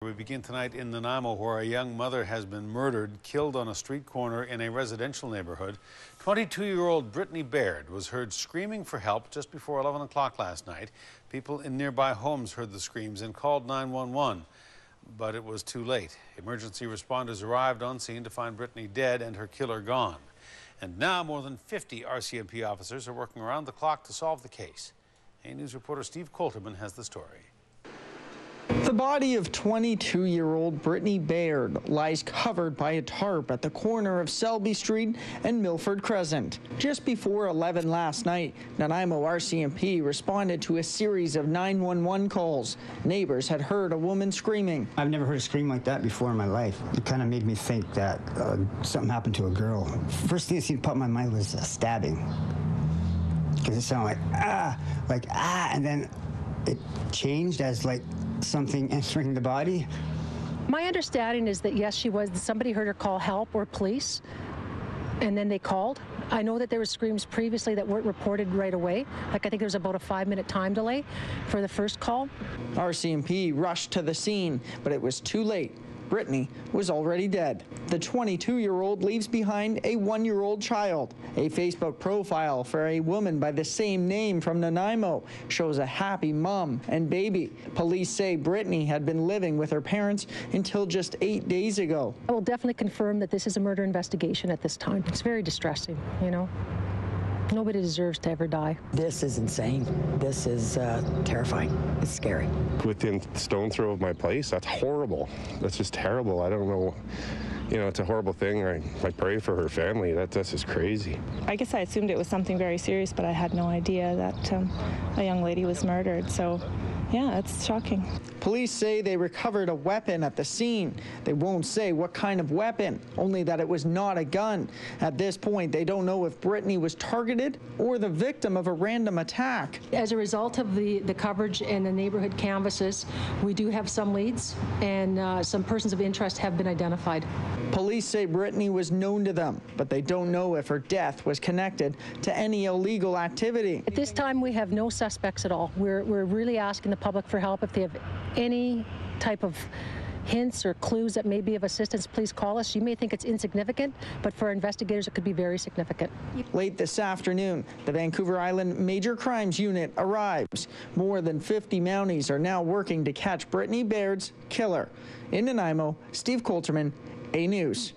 We begin tonight in Nanaimo, where a young mother has been murdered, killed on a street corner in a residential neighborhood. 22-year-old Brittany Baird was heard screaming for help just before 11 o'clock last night. People in nearby homes heard the screams and called 911, but it was too late. Emergency responders arrived on scene to find Brittany dead and her killer gone. And now more than 50 RCMP officers are working around the clock to solve the case. A News reporter Steve Coulterman has the story. The body of 22-year-old Brittany Baird lies covered by a tarp at the corner of Selby Street and Milford Crescent. Just before 11 last night, NANAIMO RCMP responded to a series of 911 calls. Neighbors had heard a woman screaming. I've never heard a scream like that before in my life. It kind of made me think that something happened to a girl. First thing that seemed to pop in my mind was stabbing. Because it sounded like ah, and then it changed as like something entering the body. My understanding is that yes, somebody heard her call help or police, and then they called. I know that there were screams previously that weren't reported right away. Like I think there was about a 5-minute time delay for the first call. RCMP rushed to the scene, but it was too late. Brittany was already dead. The 22-year-old leaves behind a 1-year-old child. A Facebook profile for a woman by the same name from Nanaimo shows a happy mom and baby. Police say Brittany had been living with her parents until just 8 days ago. I will definitely confirm that this is a murder investigation at this time. It's very distressing, you know. Nobody deserves to ever die. This is insane. This is terrifying. It's scary. Within stone throw of my place, that's horrible. That's just terrible. I don't know. You know, it's a horrible thing. I pray for her family. That's just crazy. I guess I assumed it was something very serious, but I had no idea that a young lady was murdered. So, yeah, it's shocking. Police say they recovered a weapon at the scene. They won't say what kind of weapon, only that it was not a gun. At this point, they don't know if Brittany was targeted or the victim of a random attack. As a result of the coverage and the neighborhood canvases, we do have some leads, and some persons of interest have been identified. Police say Brittany was known to them, but they don't know if her death was connected to any illegal activity. At this time, we have no suspects at all. We're really asking the public for help. If they have any type of hints or clues that may be of assistance, please call us. You may think it's insignificant, but for investigators, it could be very significant. Late this afternoon, the Vancouver Island Major Crimes Unit arrives. More than 50 Mounties are now working to catch Brittany Baird's killer. In Nanaimo, Steve Coulterman, A News.